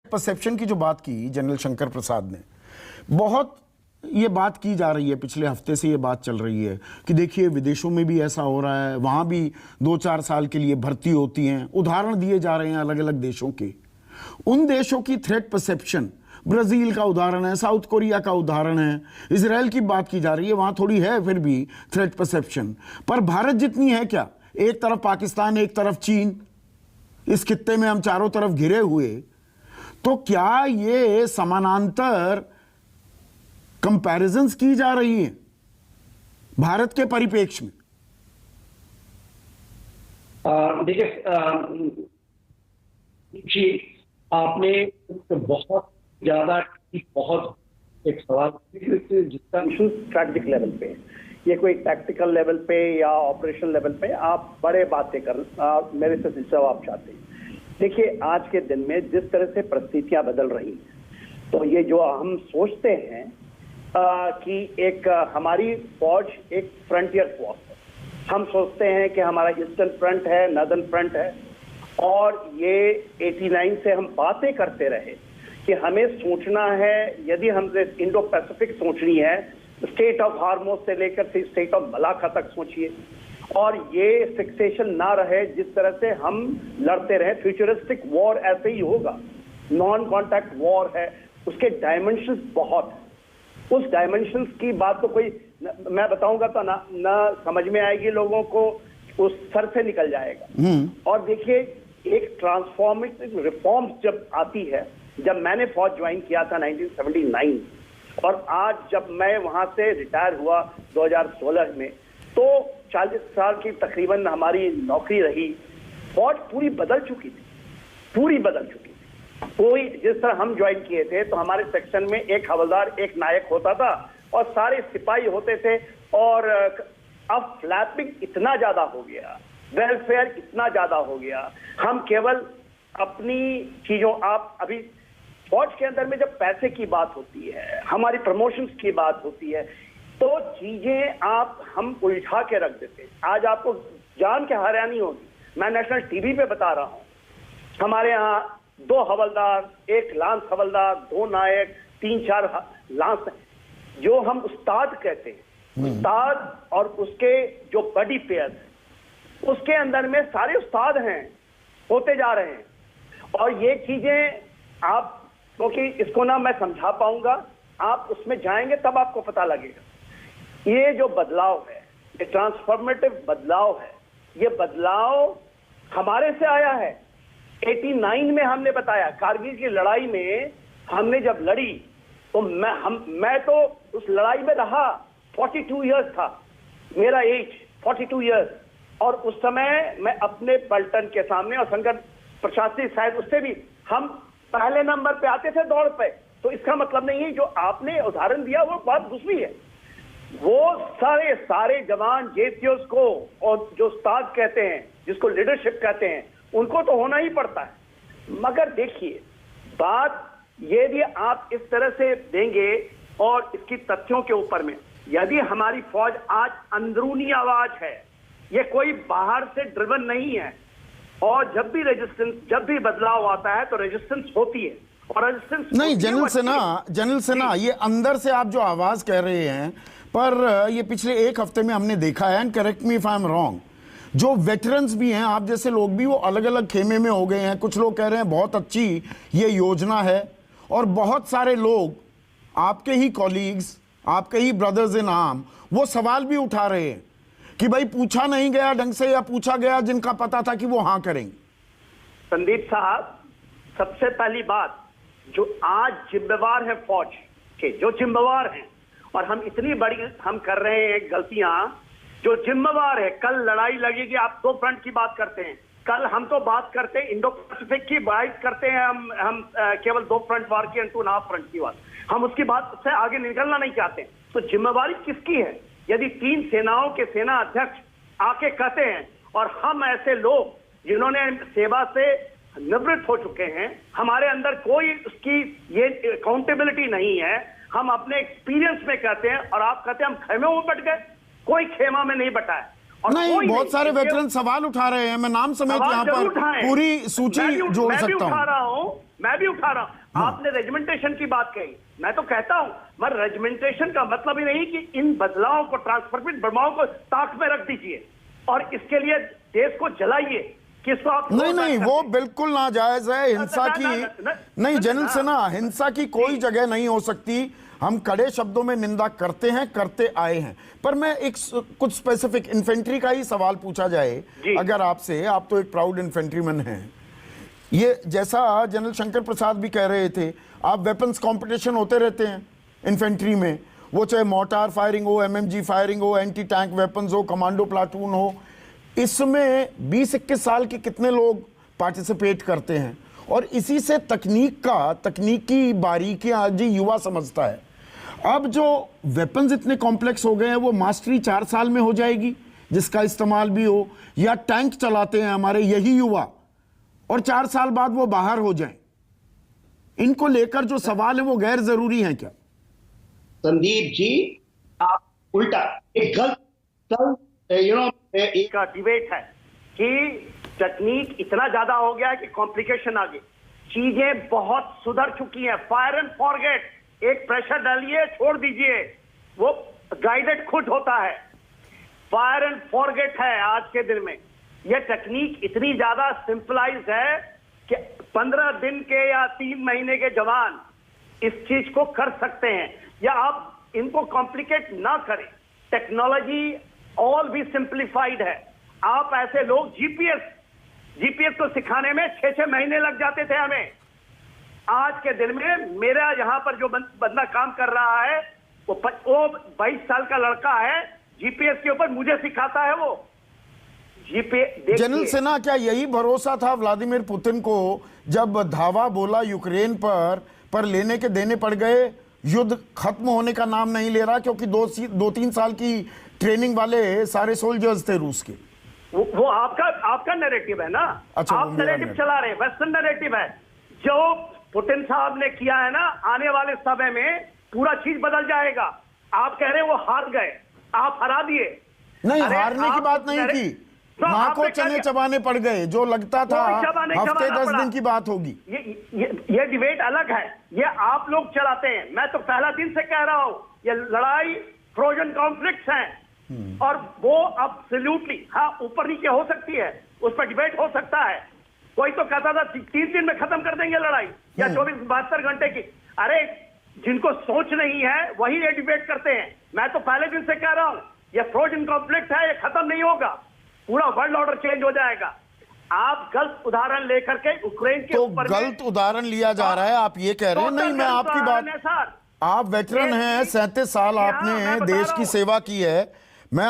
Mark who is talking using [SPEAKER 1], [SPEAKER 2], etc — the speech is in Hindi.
[SPEAKER 1] परसेप्शन की जो बात की जनरल शंकर प्रसाद ने, बहुत ये बात की जा रही है, पिछले हफ्ते से ये बात चल रही है कि देखिए विदेशों में भी ऐसा हो रहा है, वहाँ भी 2-4 साल के लिए भर्ती होती हैं, उदाहरण दिए जा रहे हैं अलग अलग देशों के। उन देशों की थ्रेट परसेप्शन, ब्राज़ील का उदाहरण है, साउथ कोरिया का उदाहरण है, इजराइल की बात की जा रही है, वहाँ थोड़ी है फिर भी थ्रेट परसेप्शन, पर भारत जितनी है क्या? एक तरफ पाकिस्तान, एक तरफ चीन, इस खित्ते में हम चारों तरफ घिरे हुए, तो क्या ये समानांतर कंपैरिजंस की जा रही हैं भारत के परिप्रेक्ष्य में?
[SPEAKER 2] देखिए जी, आपने बहुत ज्यादा बहुत एक सवाल जिसका इशू स्ट्रैटेजिक लेवल पे है, ये कोई टैक्टिकल लेवल पे या ऑपरेशनल लेवल पे आप बड़े बातें कर मेरे से जवाब चाहते हैं। देखिए, आज के दिन में जिस तरह से परिस्थितियां बदल रही हैं, तो ये जो हम सोचते हैं कि एक हमारी फौज एक फ्रंटियर फोर्स है, हम सोचते हैं कि हमारा ईस्टर्न फ्रंट है, नॉर्दर्न फ्रंट है, और ये 89 से हम बातें करते रहे कि हमें सोचना है, यदि हमने इंडो पैसिफिक सोचनी है, स्टेट ऑफ हार्मोस से लेकर से स्टेट ऑफ मलाखा तक सोचिए, और ये फिक्सेशन ना रहे जिस तरह से हम लड़ते रहे। फ्यूचरिस्टिक वॉर ऐसे ही होगा, नॉन कॉन्टैक्ट वॉर है, उसके डायमेंशंस बहुत है। उस डायमेंशंस की बात तो कोई मैं बताऊंगा तो ना समझ में आएगी लोगों को, उस सर से निकल जाएगा। और देखिए, एक ट्रांसफॉर्मेटिव रिफॉर्म्स जब आती है, जब मैंने फौज ज्वाइन किया था 1979 और आज जब मैं वहां से रिटायर हुआ 2016 में, तो 40 साल की तकरीबन हमारी नौकरी रही। फौज पूरी बदल चुकी थी, पूरी बदल चुकी थी। कोई जिस तरह हम ज्वाइन किए थे तो हमारे सेक्शन में एक हवलदार, एक नायक होता था और सारे सिपाही होते थे, और अब फ्लैपिंग इतना ज्यादा हो गया, वेलफेयर इतना ज्यादा हो गया, हम केवल अपनी चीजों, आप अभी फौज के अंदर में जब पैसे की बात होती है, हमारी प्रमोशंस की बात होती है, तो चीजें हम उलझा के रख देते। आज आपको जान के हैरानी होगी, मैं नेशनल टीवी पे बता रहा हूं, हमारे यहाँ 2 हवलदार, 1 लांस हवलदार, 2 नायक, 3-4 लांस, जो हम उस्ताद कहते हैं, उस्ताद, और उसके जो बडी पेयर, उसके अंदर में सारे उस्ताद हैं, होते जा रहे हैं। और ये चीजें आप, क्योंकि इसको ना मैं समझा पाऊंगा, आप उसमें जाएंगे तब आपको पता लगेगा। ये जो बदलाव है, ये ट्रांसफॉर्मेटिव बदलाव है, ये बदलाव हमारे से आया है। 89 में हमने बताया, कारगिल की लड़ाई में हमने जब लड़ी तो मैं तो उस लड़ाई में रहा, 42 इयर्स था मेरा एज, 42 इयर्स, और उस समय मैं अपने पलटन के सामने, और शंकर प्रसाद जी शायद उससे भी हम पहले नंबर पे आते थे दौड़ पे। तो इसका मतलब नहीं है जो आपने उदाहरण दिया वो बात दूसरी है। वो सारे जवान जेसीओस को, और जो उस्ताद कहते हैं, जिसको लीडरशिप कहते हैं, उनको तो होना ही पड़ता है। मगर देखिए, बात ये भी आप इस तरह से देंगे, और इसकी तथ्यों के ऊपर में, यदि हमारी फौज आज अंदरूनी आवाज है, ये कोई बाहर से ड्रिवन नहीं है, और जब भी रेजिस्टेंस, जब भी बदलाव आता है तो रेजिस्टेंस होती है, और रेजिस्टेंस
[SPEAKER 1] नहीं। जनरल सेना, ये अंदर से आप जो आवाज कह रहे हैं, पर ये पिछले एक हफ्ते में हमने देखा है, and correct me if I am wrong, जो वेटरन्स भी हैं, आप जैसे लोग भी, वो अलग अलग खेमे में हो गए हैं। कुछ लोग कह रहे हैं बहुत अच्छी ये योजना है, और बहुत सारे लोग, आपके ही कॉलीग्स, आपके ही ब्रदर्स इन आर्म, वो सवाल भी उठा रहे हैं कि भाई पूछा नहीं गया ढंग से, या पूछा गया जिनका पता था कि वो हाँ करेंगे।
[SPEAKER 2] संदीप साहब, सबसे पहली बात, जो आज जिम्मेवार है फौज के, जो जिम्मेवार हैं, और हम इतनी बड़ी हम कर रहे हैं गलतियां, जो जिम्मेवार है, कल लड़ाई लगेगी, आप 2 फ्रंट की बात करते हैं, कल हम तो बात करते हैं इंडो पैसिफिक की बात करते हैं, हम केवल 2 फ्रंट वार की, 2.5 फ्रंट की बात, हम उसकी बात से आगे निकलना नहीं चाहते। तो जिम्मेवारी किसकी है? यदि 3 सेनाओं के सेना अध्यक्ष आके कहते हैं, और हम ऐसे लोग जिन्होंने सेवा से निवृत्त हो चुके हैं, हमारे अंदर कोई उसकी ये अकाउंटेबिलिटी नहीं है, हम अपने एक्सपीरियंस में कहते हैं, और आप कहते हैं हम खेमे में बट गए। कोई खेमा में नहीं बटा है।
[SPEAKER 1] नहीं, बहुत सारे वेटरन सवाल उठा रहे हैं, मैं नाम समेत यहाँ पर पूरी सूची जोड़ सकता हूँ।
[SPEAKER 2] मैं भी उठा रहा हूं। आपने रेजिमेंटेशन की बात कही, मैं तो कहता हूं मगर रेजिमेंटेशन का मतलब ही नहीं कि इन बदलावों को, ट्रांसफॉर्मेट बदलावों को ताक में रख दीजिए और इसके लिए देश को जलाइए। किसको आप
[SPEAKER 1] नहीं नहीं, वो बिल्कुल नाजायज है। हिंसा की नहीं जनरल सिन्हा, हिंसा की कोई जगह नहीं हो सकती। हम कड़े शब्दों में निंदा करते हैं, करते आए हैं। पर मैं एक कुछ स्पेसिफिक इन्फेंट्री का ही सवाल पूछा जाए अगर आपसे, आप तो एक प्राउड इन्फेंट्रीमैन हैं, ये जैसा जनरल शंकर प्रसाद भी कह रहे थे, आप वेपन्स कंपटीशन होते रहते हैं इन्फेंट्री में, वो चाहे मोर्टार फायरिंग हो, एमएमजी फायरिंग हो, एंटी टैंक वेपन्स हो, कमांडो प्लाटून हो, इसमें 20-21 साल के कितने लोग पार्टिसिपेट करते हैं। और इसी से तकनीकी बारीकियां आज युवा समझता है। अब जो वेपन्स इतने कॉम्प्लेक्स हो गए हैं, वो मास्टरी 4 साल में हो जाएगी जिसका इस्तेमाल भी हो, या टैंक चलाते हैं हमारे यही युवा और 4 साल बाद वो बाहर हो जाएं। इनको लेकर जो सवाल है वो गैर जरूरी है क्या?
[SPEAKER 2] संदीप जी, आप उल्टा एक गलत एक डिबेट है कि टेक्निक इतना ज्यादा हो गया है कि कॉम्प्लिकेशन आ गई, चीजें बहुत सुधर चुकी हैं। फायर एंड फॉरगेट, एक प्रेशर डालिए छोड़ दीजिए, वो गाइडेड खुद होता है। फायर एंड फॉरगेट है आज के दिन में। यह टेक्निक इतनी ज्यादा सिंपलाइज्ड है कि 15 दिन के या 3 महीने के जवान इस चीज को कर सकते हैं। या आप इनको कॉम्प्लिकेट ना करें, टेक्नोलॉजी ऑल भी सिंप्लीफाइड है। आप ऐसे लोग जीपीएस को सिखाने में 6-6 महीने लग जाते थे हमें। आज के दिन में मेरा यहां पर जो बंदा काम कर रहा है वो 22 साल का लड़का है, जीपीएस के ऊपर मुझे सिखाता है वो।
[SPEAKER 1] जनरल सिन्हा, क्या यही भरोसा था व्लादिमीर पुतिन को जब धावा बोला यूक्रेन पर लेने के देने पड़ गए? युद्ध खत्म होने का नाम नहीं ले रहा क्योंकि 2-3 साल की ट्रेनिंग वाले सारे सोल्जर्स थे रूस के।
[SPEAKER 2] वो आपका नैरेटिव है ना।
[SPEAKER 1] अच्छा,
[SPEAKER 2] आप नैरेटिव चला रहे हैं, वेस्टर्न नैरेटिव है। जो पुतिन साहब ने किया है ना, आने वाले समय में पूरा चीज बदल जाएगा। आप कह रहे हैं वो हार गए, आप हरा दिए।
[SPEAKER 1] नहीं, हारने की बात नहीं की, मां को चने चबाने पड़ गए। जो लगता था हफ्ते 10 दिन की बात होगी।
[SPEAKER 2] ये डिबेट अलग है, ये आप लोग चलाते हैं। मैं तो पहला दिन से कह रहा हूं ये लड़ाई फ्रोजन कॉन्फ्लिक्ट्स हैं और वो एब्सोल्युटली हाँ ऊपर नीचे हो सकती है, उस पर डिबेट हो सकता है। कोई तो कहता था 3 दिन में खत्म कर देंगे लड़ाई या 24-72 घंटे की। अरे जिनको सोच नहीं है वही ये डिबेट करते हैं। मैं तो पहले दिन से कह रहा हूं ये फ्रोजन कॉन्फ्लिक्ट है, ये खत्म नहीं होगा, पूरा वर्ल्ड ऑर्डर चेंज हो जाएगा। आप गलत उदाहरण लेकर के यूक्रेन के ऊपर
[SPEAKER 1] गलत उदाहरण लिया जा रहा है, आप ये कह रहे हैं? नहीं, मैं आपकी बात, आप वेटरन हैं, 37 साल आपने देश की सेवा की है। मैं